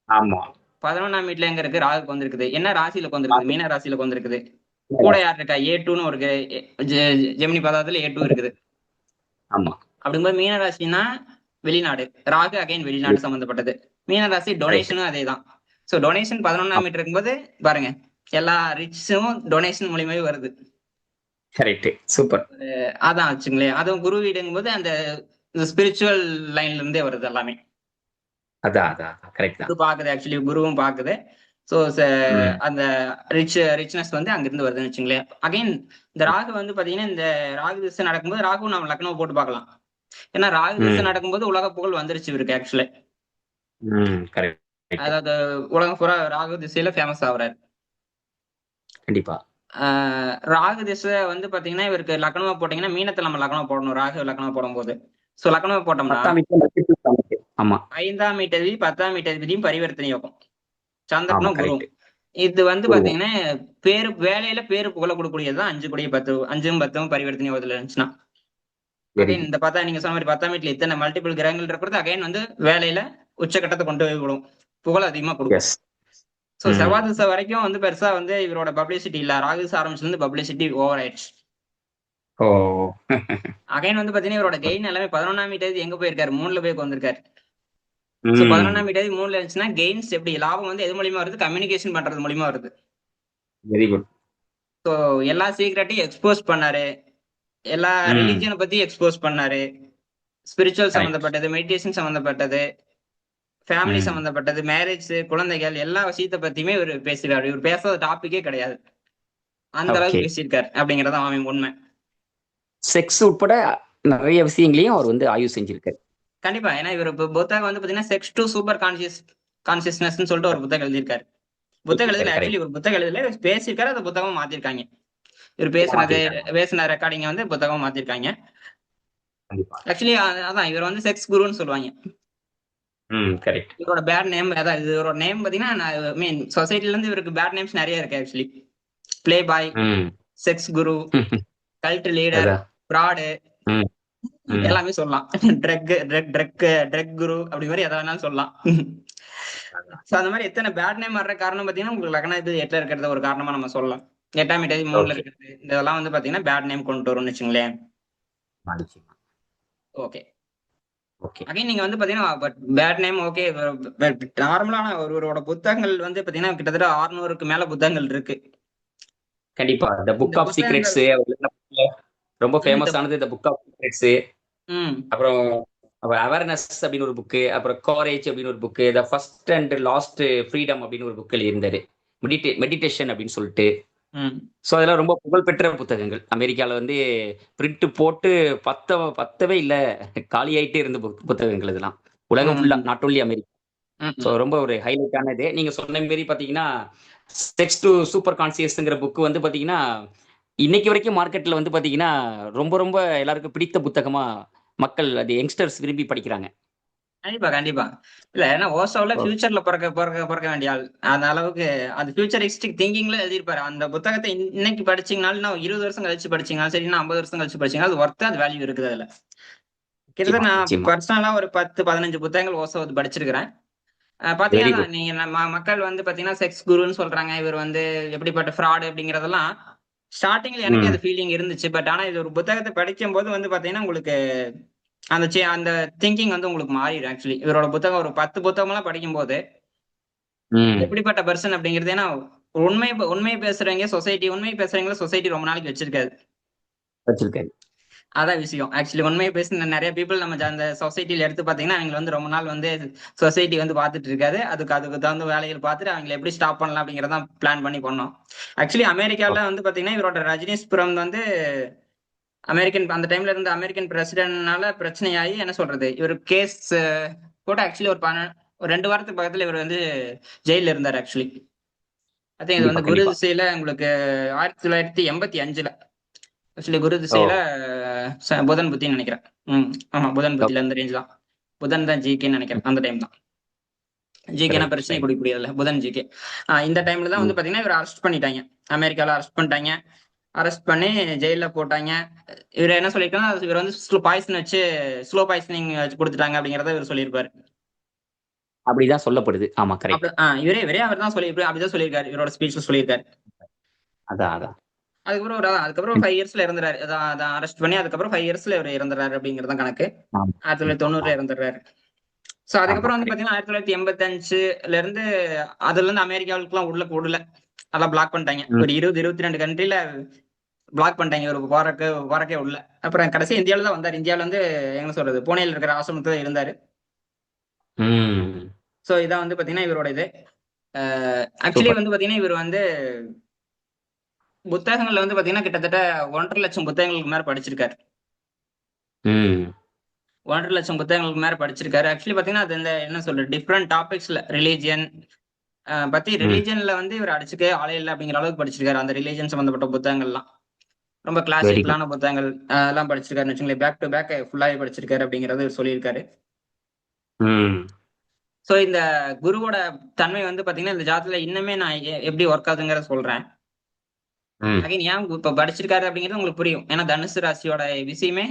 ஆமா. 11ஆம் வீட்டுல எங்க இருக்கு, ராகுக்கு வந்திருக்குது. என்ன ராசியில வந்திருக்குது, மீன ராசியில வந்திருக்குது. கூட யார் இருக்கா, A2ன்னு இருக்கு, ஜெமினி பதார்த்தத்துல A2 இருக்குது. ஆமா. அப்படிங்கும்போது மீன ராசினா வெளிநாடு, ராகு அகைன் வெளிநாடு சம்பந்தப்பட்டது. மீன ராசி Correct. டொனேஷனும் அதே தான். ஸோ டொனேஷன் 11ஆம் வீட்டு இருக்கும்போது பாருங்க எல்லா ரிச்சும் டொனேஷன் மூலியமாவே வருது. கரெக்ட். சூப்பர். அதான் வச்சுங்களேன். அதுவும் குரு வீடுங்கும்போது அந்த ஸ்பிரிச்சுவல் லைன்ல இருந்தே வருது எல்லாமே. அதான், அதான். கரெக்ட் தான். குரு பாக்குது, ஆக்சுவலி குருவும் பாக்குது. ஸோ ம். அந்த ரிச்னஸ் வந்து அங்கிருந்து வருதுன்னு வச்சுங்களேன். அகைன் இந்த ராகு வந்து பாத்தீங்கன்னா இந்த ராகு திசை நடக்கும்போது ராகு நம்ம லக்னோ போட்டு பார்க்கலாம். ஏன்னா ராகு திசை ம். நடக்கும்போது உலக புகழ் வந்துருச்சு இவருக்கு ஆக்சுவலி. ம். கரெக்ட். அதாவது உலகம் பூரா ராகு திசையில ஃபேமஸ் ஆகுறாரு. கண்டிப்பா. ராகு திசை வந்து பாத்தீங்கன்னா இவருக்கு லக்னமா போட்டீங்கன்னா மீனத்துல நம்ம லக்னமா போடணும் ராகு லக்னமா போடும்போது. ஸோ லக்னமா போட்டோம்னா 10ஆம் வீட்டுல multiple planets. ஆமா. 5ஆம் வீட்டதி 10ஆம் வீட்டதியும் பரிவர்த்தனை யோகம், ஆமா. சந்திரனும் குருவும். கரெக்ட். இது வந்து குருவும். பாத்தீங்கன்னா பேரு வேலையில பேரு புகழ கொடுக்கக்கூடியதுதான் 5 கூடிய 10, 5ம் 10ம் பரிவர்த்தனை யோகத்துல இருந்துச்சுன்னா. வெரி அகைன் இந்த நீங்க சொன்ன மாதிரி 10ஆம் வீட்டுல இத்தனை மல்டிபிள் கிரகங்கள் இருக்கிறது அகைன் வந்து வேலையில உச்சகட்டத்தை கொண்டு போய் விடும், புகழ் அதிகமா கொடுக்கும். எஸ். ஸோ செவ்வாய் திசை வரைக்கும் வந்து பெருசா வந்து இவரோட பப்ளிசிட்டி இல்ல. ராகு திசை ஆரம்பிச்சுல இருந்து பப்ளிசிட்டி ஓவர் ஆயிடுச்சு. ஓ. அகைன் வந்து பாத்தீங்கன்னா இவரோட கெயின் எல்லாமே 11ஆம் வீட்டது எங்க போயிருக்காரு, 3ல போய் வந்திருக்காரு. ஸோ ம். 11ஆம் வீட்டது 3ல இருந்துச்சுன்னா கெயின்ஸ் எப்படி லாபம் வந்து எது மூலியமா வருது, கம்யூனிகேஷன் பண்றது மூலியமா வருது. Very good. ஸோ எல்லா சீக்ரெட்டையும் எக்ஸ்போஸ் பண்ணாரு, எல்லா ரிலிஜியனை பத்தி எக்ஸ்போஸ் பண்ணாரு, ஸ்பிரிச்சுவல் Correct. சம்பந்தப்பட்டது, மெடிடேஷன் சம்பந்தப்பட்டது, ஃபேமிலி ம். சம்பந்தப்பட்டது, மேரேஜ், குழந்தைகள், எல்லா விஷயத்த பத்தியுமே இவர் பேசிருக்காரு. இவர் பேசாத டாபிக்கே கிடையாது, அந்த அளவுக்கு ஓகே. பேசியிருக்காரு அப்படிங்கறத அவன் உண்மை. செக்ஸ் உட்பட நிறைய விஷயங்களையும் அவர் வந்து ஆய்வு செஞ்சிருக்காரு. கண்டிப்பா. ஏன்னா இவர் புத்தகம் வந்து பாத்தீங்கன்னா செக்ஸ் டு சூப்பர் கான்சியஸ்னஸ் சொல்லிட்டு ஒரு புத்தகம் எழுதியிருக்காரு. புத்தகம் எழுதல, Correct. ஆக்சுவலி ஒரு புத்தகம் எழுதல, இவர் பேசியிருக்காரு, அந்த புத்தகம் மாத்திருக்காங்க. இவர் பேசின ரெக்கார்டிங்க வந்து புத்தகம் மாத்திருக்காங்க. கண்டிப்பா. ஆக்சுவலி அதான் இவர் வந்து செக்ஸ் குருன்னு சொல்லுவாங்க. ம். கரெக்ட். இவரோட பேட் நேம் அதான், இவரோட நேம் பாத்தீங்கன்னா மீன் சொசைட்டில இருந்து இவருக்கு பேட் நேம்ஸ் நிறைய இருக்கு ஆக்சுவலி. பிளே பாய், ம். செக்ஸ் குரு, கல்ட் லீடர், அதான். ஃப்ராடு, ம். ம். எல்லாமே சொல்லலாம். ட்ரக் குரு அப்படி மாதிரி எதை வேணாலும் சொல்லலாம். சோ அந்த மாதிரி எத்தனை பேட் நேம் வர்ற காரணம் பாத்தீங்கன்னா உங்களுக்கு லக்னாதிபதி 8ல இருக்கிறத ஒரு காரணமா நம்ம சொல்லலாம். 8ஆம் வீட்டதி 3ல ஓகே. இருக்கிறது இதெல்லாம் வந்து பாத்தீங்கன்னா பேட் நேம் கொண்டு வரும்னு வச்சுங்களேன். நிச்சயமா. ஓகே. ஓகே. அகைன் நீங்க வந்து பாத்தீங்கன்னா பேட் நேம் ஓகே. நார்மலான ஒருவரோட புத்தகங்கள் வந்து பாத்தீங்கன்னா கிட்டத்தட்ட 600க்கு மேல புத்தகங்கள் இருக்கு. கண்டிப்பா. த புக் இந்த ஆஃப் சீக்ரெட்ஸ் ரொம்ப ஃபேமஸ் ஆனது த புக் ஆஃப் சீக்ரெட்ஸ். அப்புறம் அவேர்னஸ் அப்படின்னு ஒரு புக்கு, அப்புறம் கோரேஜ் அப்படின்னு ஒரு book, the first and last freedom அப்படின்னு ஒரு புக்கில் இருந்தாரு. மெடிடேஷன் அப்படின்னு சொல்லிட்டு. ஸோ அதெல்லாம் ரொம்ப புகழ்பெற்ற புத்தகங்கள். அமெரிக்காவில் வந்து பிரிண்ட் போட்டு பத்தவே இல்லை, காலியாயிட்டே இருந்த புத்தகங்கள் இதெல்லாம். உலகம் ஃபுல்லா, நாட் ஓன்லி அமெரிக்கா. ஸோ ரொம்ப ஒரு ஹைலைட்டானது. நீங்க சொன்ன மாரி பாத்தீங்கன்னா செக்ஸ் டு சூப்பர் கான்சியஸ்ங்கிற புக் வந்து பாத்தீங்கன்னா இன்னைக்கு வரைக்கும் மார்க்கெட்ல வந்து பாத்தீங்கன்னா ரொம்ப ரொம்ப எல்லாருக்கும் பிடித்த புத்தகமா மக்கள், அது யங்ஸ்டர்ஸ் விரும்பி படிக்கிறாங்க. கண்டிப்பா கண்டிப்பா. இல்ல ஏன்னா ஓசோல ஃபியூச்சர்ல பிறக்க வேண்டிய ஆள். அந்த அளவுக்கு அந்த ஃபியூச்சரிஸ்டிக் திங்கிங்ல எழுதியிருப்பாரு. அந்த புத்தகத்தை இன்னைக்கு படிச்சீங்கனாலும் 20 வருஷம் கழிச்சு படிச்சீங்கனாலும் சரி, 50 வருஷம் கழிச்சு படிச்சீங்கன்னா அது ஒர்த்தா, அது வேல்யூ இருக்குது அதுல. கிட்டத்தட்ட நான் பர்சனலா ஒரு 10 15 புத்தகங்கள் ஓசோ படிச்சிருக்கிறேன். வெரி பாத்தீங்கன்னா குட். நீங்க மக்கள் வந்து பாத்தீங்கன்னா செக்ஸ் குருன்னு சொல்றாங்க, இவர் வந்து எப்படிப்பட்ட ஃப்ராடு அப்படிங்கறதெல்லாம் ஸ்டார்டிங்ல எனக்கே ம். அது ஃபீலிங் இருந்துச்சு. பட் ஆனா இது ஒரு புத்தகத்தை படிக்கும் போது வந்து பாத்தீங்கன்னா உங்களுக்கு அந்த திங்கிங் வந்து உங்களுக்கு மாறிடும். ஆக்சுவலி இவரோட புத்தகம் ஒரு 10 புத்தகம்லாம் படிக்கும்போது ம். எப்படிப்பட்ட பர்சன் அப்படிங்கிறது, ஏன்னா உண்மை பேசுறவங்க சொசைட்டி, உண்மை பேசுறவங்கள சொசைட்டி ரொம்ப நாளைக்கு வச்சிருக்காது. வச்சிருக்காரு. அதான் விஷயம். ஆக்சுவலி உண்மையை பேசின நெறைய பீப்பிள் நம்ம அந்த சொசைட்டில எடுத்து பார்த்தீங்கன்னா, அவங்கள வந்து ரொம்ப நாள் வந்து சொசைட்டி வந்து பார்த்துட்டு இருக்காது. அதுக்கு தகுந்த வேலைகள் பார்த்துட்டு அவங்கள எப்படி ஸ்டாப் பண்ணலாம் அப்படிங்கிறத தான் பிளான் பண்ணி பண்ணோம். ஆக்சுவலி அமெரிக்கால ஓகே. வந்து பார்த்தீங்கன்னா, இவரோட ரஜினிஸ்புரம் வந்து அந்த டைம்ல இருந்த அமெரிக்கன் பிரசிடென்ட்னால பிரச்சனையாயி என்ன சொல்றது? இவரு கேஸ் போட்டு ஆக்சுவலி ஒரு 2 வாரத்துக்கு பக்கத்துல இவரு வந்து ஜெயில்ல இருந்தாரு ஆக்சுவலி. ஐ திங்க் இது கண்டிப்பா, வந்து குரு கண்டிப்பா. திசையில உங்களுக்கு 1985ல ஆக்சுவலி குரு ஓ! திசையில புதன் புத்தின்னு நினைக்கிறேன். ஆமா புதன் ஓகே. புத்தில அந்த ரேஞ்ச் தான். புதன் தான் ஜிகேன்னு நினைக்கிறேன் அந்த டைம் தான். ஜிகேனா ரைட், பிரச்சனை ரைட். குடிக்கூடியதுல புதன் ஜிகே. இந்த டைம்ல தான் வந்து ம். பாத்தீங்கன்னா இவர் அரெஸ்ட் பண்ணிட்டாங்க. அமெரிக்கால அரெஸ்ட் பண்ணிட்டாங்க. அரெஸ்ட் பண்ணி ஜெயில்ல போட்டாங்க. இவர் என்ன சொல்லியிருக்காருன்னா இவர் வந்து பாய்சன் வச்சு ஸ்லோ பாய்சனிங் வச்சு கொடுத்துட்டாங்க அப்படிங்கறத இவர் சொல்லியிருப்பாரு. அப்படிதான் சொல்லப்படுது. ஆமா, கரெக்ட். அப்படி இவரே அவர் தான் அப்படிதான் சொல்லியிருக்காரு. இவரோட ஸ்பீச்ல சொல்லியிருக்காரு. அதான், அதான். அதுக்கப்புறம் 5 இயர்ஸ்ல இறந்துறாரு. அதான் அரெஸ்ட் பண்ணி அதுக்கப்புறம் 5 இயர்ஸ்ல இவர் இறந்துறாரு அப்படிங்கிறது தான் கணக்கு. ஆமா, ஆமா, 1990ல இறந்துடுறாரு. சோ ஆமா, அதுக்கப்புறம் வந்து கரெக்ட். பாத்தீங்கன்னா 1985ல இருந்து அதுல இருந்து அமெரிக்காவுக்குலாம் உள்ள விடல. அதெல்லாம் பிளாக் பண்ணிட்டாங்க. ம். ஒரு 22 கண்ட்ரில பிளாக் பண்ணிட்டாங்க. ஒரு போறக்கே விடல. அப்புறம் கடைசி இந்தியாவில தான் வந்தாரு. இந்தியாவில வந்து என்ன சொல்றது, புனேல இருக்கிற ஆசிரமத்துல இருந்தாரு. ம். சோ இதான் வந்து பாத்தீங்கன்னா இவரோட இது. Actually super. வந்து பாத்தீங்கன்னா இவர் வந்து புத்தகங்கள்ல வந்து பாத்தீங்கன்னா கிட்டத்தட்ட 1,50,000 புத்தகங்களுக்கு மேல படிச்சிருக்காரு. ம். 1,50,000 புத்தகங்களுக்கு மேல படிச்சிருக்காரு. ஆக்சுவலி பாத்தீங்கன்னா அது இந்த என்ன சொல்றது, டிஃப்ரெண்ட் டாபிக்ஸ்ல ரிலிஜியன் ம். ரிலிஜியன்ல வந்து இவர் அடிச்சுக்கவே ஆளே இல்ல அப்படிங்கிற அளவுக்கு படிச்சிருக்காரு. அந்த ரிலிஜியன் சம்பந்தப்பட்ட புத்தகங்கள்லாம். ரொம்ப வெரி குட். கிளாசிக்கலான புத்தகங்கள் எல்லாம் படிச்சிருக்காருன்னு வச்சுங்களேன். பேக் டு பேக் ஃபுல்லாவே படிச்சிருக்காரு அப்படிங்கறது இவர் சொல்லியிருக்காரு. ம். சோ இந்த குருவோட தன்மை வந்து பாத்தீங்கன்னா இந்த ஜாதத்துல இன்னுமே நான் எப்படி ஒர்க் ஆகுதுங்கிறத சொல்றேன். ம். அகைன் ஏன் இப்ப படிச்சிருக்காரு அப்படிங்கிறது உங்களுக்கு புரியும். ஏன்னா தனுசு ராசியோட விஷயமே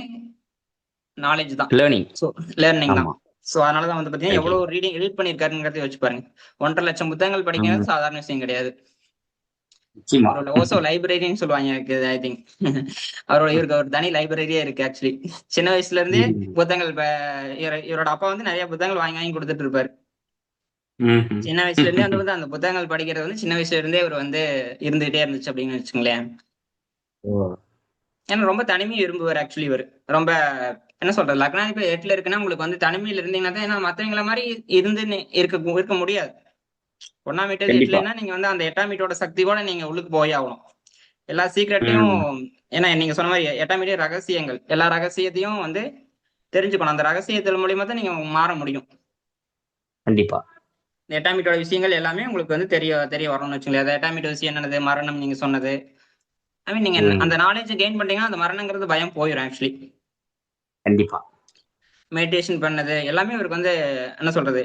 நாலேஜ் தான். லேர்னிங். சோ லேர்னிங் தான். ஆமா. சோ அதனாலதான் வந்து பாத்தீங்கன்னா கரெக்ட். எவ்வளவு ரீட் பண்ணிருக்காருங்கிறத வச்சு பாருங்க. 1,50,000 புத்தகங்கள் ம். படிக்கிறது சாதாரண விஷயம் கிடையாது. நிச்சயமா. அவரோட ஓசோ லைப்ரரின்னு சொல்லுவாங்க எனக்கு ஐ திங்க். இவருக்கு ஒரு தனி லைப்ரரியே இருக்கு ஆக்சுவலி. சின்ன வயசுல இருந்தே ம். புத்தகங்கள் இவரோட அப்பா வந்து நிறைய புத்தகங்கள் வாங்கி வாங்கி கொடுத்துட்டு இருப்பாரு. ம்ஹ்ம். சின்ன வயசுல இருந்தே வந்து அந்த புத்தகங்கள் படிக்கிறது வந்து சின்ன வயசுல இருந்தே இவர் வந்து இருந்துகிட்டே இருந்துச்சு அப்படின்னு வச்சுங்களேன். ஓ! ஏன்னா ரொம்ப தனிமையை விரும்புவார் ஆக்சுவலி இவர். ரொம்ப என்ன சொல்றது, லக்னாதிபதி 8ல இருக்குன்னா உங்களுக்கு வந்து தனிமையில இருந்தீங்கன்னா தான், ஏன்னா மத்தவங்கள மாதிரி இருந்து இருக்க முடியாது. 1ஆம் வீட்டு கண்டிப்பா. 8லன்னா நீங்க வந்து அந்த 8ஆம் வீட்டோட சக்தியோட நீங்க உள்ளுக்கு போய் ஆகணும். எல்லா சீக்ரெட்டையும், ம். ஏன்னா நீங்க சொன்ன மாதிரி 8ஆம் வீடு ரகசியங்கள். எல்லா ரகசியத்தையும் வந்து தெரிஞ்சுக்கணும். அந்த ரகசியத்தின் மூலியமா தான் நீங்க மாற முடியும். கண்டிப்பா. இந்த 8ஆம் வீட்டோட விஷயங்கள் எல்லாமே உங்களுக்கு வந்து தெரிய தெரிய வரணும்னு வச்சுங்களேன். அந்த 8ஆம் வீட்டு விஷயம் என்னது, மரணம் நீங்க சொன்னது. ஐ மீன் நீங்க ம். அந்த நாலேஜ் கெயின் பண்ணிட்டீங்கன்னா அந்த மரணங்கிறது பயம் போயிடும் ஆக்சுவலி. கண்டிப்பா. மெடிடேஷன் பண்ணது எல்லாமே இவருக்கு வந்து என்ன சொல்றது,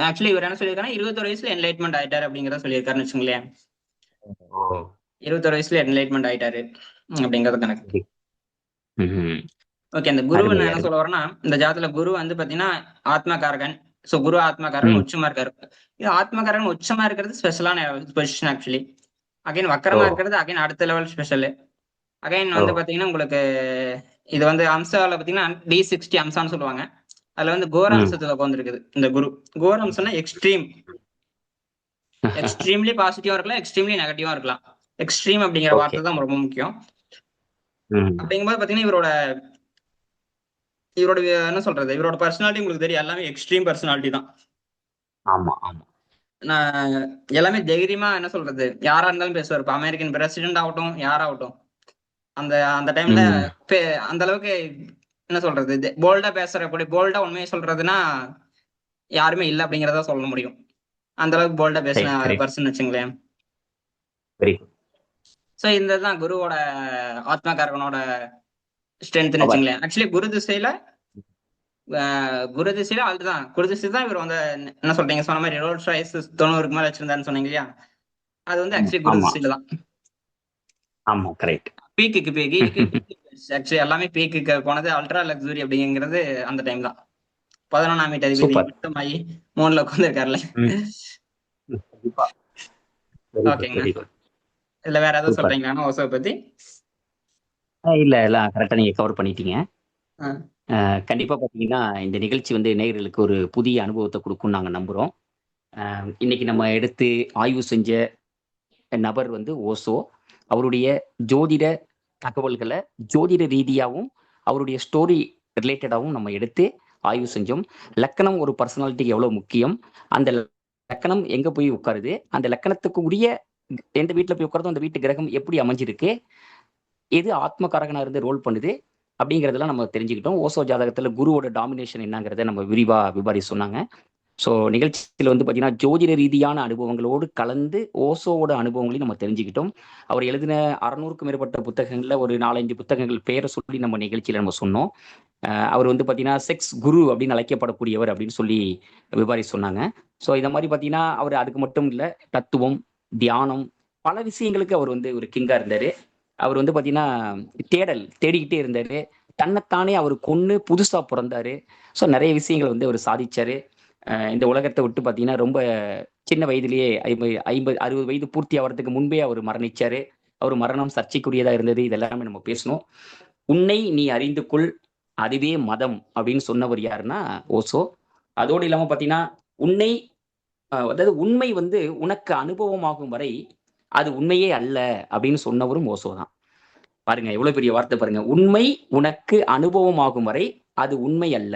ஆக்சுவலி இவர் என்ன சொல்லியிருக்காருன்னா 21 வயசுல என்லைட்மெண்ட் ஆயிட்டாரு அப்படிங்கறத சொல்லியிருக்காருன்னு வச்சுங்களேன். ஓ! 21 வயசுல என்லைட்மெண்ட் ஆயிட்டாரு அப்படிங்கறது கணக்கு. சரி. ம்ஹ்ம். ஓகே. அந்த குரு அருமை, நான் என்ன அருமை. சொல்ல வரேன்னா, இந்த ஜாதத்துல குரு வந்து பாத்தீங்கன்னா ஆத்மகாரகன். சோ குரு ஆத்மகாரகன் ம். உச்சமா இருக்காரு. இது ஆத்மகாரகன் உச்சமா இருக்கிறது ஸ்பெஷலான பொசிஷன் ஆக்சுவலி. அகைன் ஓ! வக்கரமா இருக்கிறது அகைன் அடுத்த லெவல் ஸ்பெஷல். அகைன் ஓ! வந்து பாத்தீங்கன்னா உங்களுக்கு இது வந்து அம்சால பாத்தீங்கன்னா D60 அம்சான்னு சொல்லுவாங்க. அதுல வந்து கோர ம். அம்சத்துல உட்கார்ந்திருக்குது இந்த குரு. கோர அம்சம்னா எக்ஸ்ட்ரீம். எக்ஸ்ட்ரீம்லி பாசிட்டிவா இருக்கலாம், எக்ஸ்ட்ரீம்லி நெகட்டிவா இருக்கலாம். எக்ஸ்ட்ரீம் அப்படிங்கிற ஓகே. வார்த்தை தான் ரொம்ப முக்கியம். ம். அப்படிங்கும்போது பாத்தீங்கன்னா இவரோட என்ன சொல்றது, இவரோட பர்சனாலிட்டி உங்களுக்கு தெரியும். எல்லாமே எக்ஸ்ட்ரீம் பர்சனாலிட்டி தான். ஆமா, ஆமா. நான் எல்லாமே தைரியமா என்ன சொல்றது, யாரா இருந்தாலும் பேசுவாரு. இப்ப அமெரிக்கன் பிரசிடென்ட் ஆகட்டும், யாராகட்டும். அந்த அந்த டைம்ல ம். பே அந்த அளவுக்கு என்ன சொல்றது, போல்டா பேசுறக்கூடிய போல்டா உண்மையை சொல்றதுன்னா யாருமே இல்ல அப்படிங்கிறத சொல்ல முடியும். அந்த அளவுக்கு போல்டா பேசின ரைட், கரெக்ட். பர்சன் வச்சுங்களேன். Very good. சோ இந்த இதுதான் குருவோட ஆத்மகாரகனோட ஸ்ட்ரென்த்னு பவர். வச்சுங்களேன். ஆக்சுவலி குரு திசையில அதுதான். குரு திசை தான் இவர் வந்து என்ன சொல்றீங்க சொன்ன மாதிரி ரோல்ஸ் ராய்ஸ் 90க்கு மேல வச்சிருந்தாருன்னு சொன்னீங்க இல்லையா? அது வந்து ஆமா, ஆக்சுவலி குரு ஆமா, திசையில தான். ஆமா. கரெக்ட். பீக்கு ஆக்சுவலி எல்லாமே பீக்குக்கு போனது அல்ட்ரா லக்ஸுரி அப்படிங்கிறது அந்த டைம் தான். 11ஆம் வீட்டு அதிபதி சூப்பர். சுத்தமாயி 3ல உட்காந்துருக்காருல்ல. கண்டிப்பா. வெரி குட், ஓகேங்கண்ணா. Very good. இதுல வேற ஏதாவது சூப்பர். சொல்றீங்களாண்ணா ஓசோவை பத்தி? இல்ல எல்லாம் கரெக்டா நீங்க கவர் பண்ணிட்டீங்க. ஆ. கண்டிப்பா பாத்தீங்கன்னா இந்த நிகழ்ச்சி வந்து நேயர்களுக்கு ஒரு புதிய அனுபவத்தை கொடுக்கும்னு நாங்க நம்புறோம். இன்னைக்கு நம்ம எடுத்து ஆய்வு செஞ்ச நபர் வந்து ஓசோ. அவருடைய ஜோதிட தகவல்களை ஜோதிட ரீதியாகவும் அவருடைய ஸ்டோரி ரிலேட்டடாகவும் நம்ம எடுத்து ஆய்வு செஞ்சோம். லக்கணம் ஒரு பர்சனாலிட்டிக்கு எவ்வளவு முக்கியம், அந்த லக்கணம் எங்க போய் உட்காருது, அந்த லக்கணத்துக்கு உரிய எந்த வீட்டில் போய் உட்காருதோ அந்த வீட்டு கிரகம் எப்படி அமைஞ்சிருக்கு, எது ஆத்மகாரகனா இருந்து ரோல் பண்ணுது அப்படிங்கிறதெல்லாம் நம்ம தெரிஞ்சுக்கிட்டோம். ஓசோ ஜாதகத்துல குருவோட டாமினேஷன் என்னங்கிறத நம்ம விரிவா விபாரி சொன்னாங்க. ஸோ நிகழ்ச்சியில் வந்து பார்த்தீங்கன்னா ஜோதிட ரீதியான அனுபவங்களோடு கலந்து ஓசோவோட அனுபவங்களையும் நம்ம தெரிஞ்சுக்கிட்டோம். அவர் எழுதின 600க்கும் மேற்பட்ட புத்தகங்களில் ஒரு 4-5 புத்தகங்கள் பேரை சொல்லி நம்ம நிகழ்ச்சியில் நம்ம சொன்னோம். அவர் வந்து பார்த்தீங்கன்னா செக்ஸ் குரு அப்படின்னு அழைக்கப்படக்கூடியவர் அப்படின்னு சொல்லி விபாரி சொன்னாங்க. ஸோ இதை மாதிரி பார்த்தீங்கன்னா அவர் அதுக்கு மட்டும் இல்லை, தத்துவம், தியானம், பல விஷயங்களுக்கு அவர் வந்து ஒரு கிங்கா இருந்தாரு. அவர் வந்து பார்த்தீங்கன்னா தேடிக்கிட்டே இருந்தாரு. தன்னைத்தானே அவர் கொன்னு புதுசா பிறந்தாரு. ஸோ நிறைய விஷயங்களை வந்து அவர் சாதிச்சாரு. இந்த உலகத்தை விட்டு பார்த்தீங்கன்னா ரொம்ப சின்ன வயதிலேயே 50 60 வயது பூர்த்தி ஆகிறதுக்கு முன்பே அவர் மரணிச்சாரு. அவர் மரணம் சர்ச்சைக்குரியதா இருந்தது. இதெல்லாமே நம்ம பேசணும். உன்னை நீ அறிந்து கொள், அதுவே மதம் அப்படின்னு சொன்னவர் யாருன்னா ஓசோ. அதோடு இல்லாம பார்த்தீங்கன்னா உன்னை அதாவது உண்மை வந்து உனக்கு அனுபவமாகும் வரை அது உண்மையே அல்ல அப்படின்னு சொன்னவரும் ஓசோ தான். பாருங்க எவ்வளவு பெரிய வார்த்தை பாருங்க. உண்மை உனக்கு அனுபவமாகும் வரை அது உண்மை அல்ல,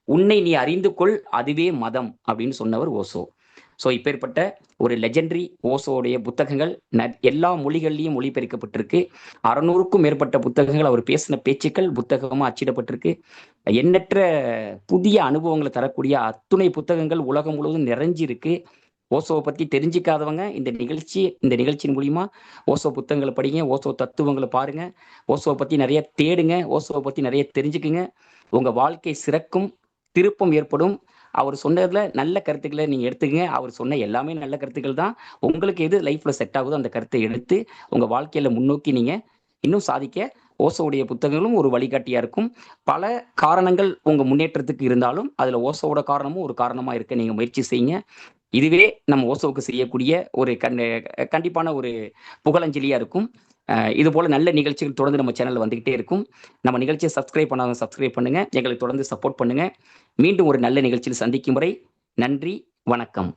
உன்னை நீ அறிந்து கொள், அதுவே மதம் அப்படின்னு சொன்னவர் ஓசோ. ஸோ இப்பேற்பட்ட ஒரு லெஜெண்டரி ஓசோடைய புத்தகங்கள் எல்லா மொழிகள்லையும் மொழிபெயர்க்கப்பட்டிருக்கு. 600க்கும் மேற்பட்ட புத்தகங்கள், அவர் பேசின பேச்சுக்கள் புத்தகமாக அச்சிடப்பட்டிருக்கு. எண்ணற்ற புதிய அனுபவங்களை தரக்கூடிய அத்துணை புத்தகங்கள் உலகம் முழுவதும் நிறைஞ்சிருக்கு. ஓசோவை பற்றி தெரிஞ்சிக்காதவங்க இந்த நிகழ்ச்சியின் மூலியமா ஓசோ புத்தகங்களை படிங்க, ஓசோ தத்துவங்களை பாருங்க, ஓசோவை பற்றி நிறைய தேடுங்க, ஓசோவை பற்றி நிறைய தெரிஞ்சுக்குங்க. உங்க வாழ்க்கை சிறக்கும், திருப்பம் ஏற்படும். அவர் சொன்னதுல நல்ல கருத்துக்களை நீங்க எடுத்துக்கங்க. அவர் சொன்ன எல்லாமே நல்ல கருத்துக்கள் தான். உங்களுக்கு எது லைஃப்ல செட் ஆகுதோ அந்த கருத்தை எடுத்து உங்க வாழ்க்கையில முன்னோக்கி நீங்க இன்னும் சாதிக்க ஓசோவுடைய புத்தகங்களும் ஒரு வழிகாட்டியா இருக்கும். பல காரணங்கள் உங்க முன்னேற்றத்துக்கு இருந்தாலும் அதுல ஓசோவோட காரணமும் ஒரு காரணமா இருக்க நீங்க முயற்சி செய்யுங்க. இதுவே நம்ம ஓசோவுக்கு செய்யக்கூடிய ஒரு கண்டிப்பான ஒரு புகழஞ்சலியா இருக்கும். இது போல நல்ல நிகழ்ச்சிகள் தொடர்ந்து நம்ம சேனல்ல வந்துகிட்டே இருக்கும். நம்ம நிகழ்ச்சியை சப்ஸ்கிரைப் பண்ணாதவங்க சப்ஸ்கிரைப் பண்ணுங்க, எங்களுக்கு தொடர்ந்து சப்போர்ட் பண்ணுங்க. மீண்டும் ஒரு நல்ல நிகழ்ச்சியில் சந்திக்கும் வரை நன்றி, வணக்கம்.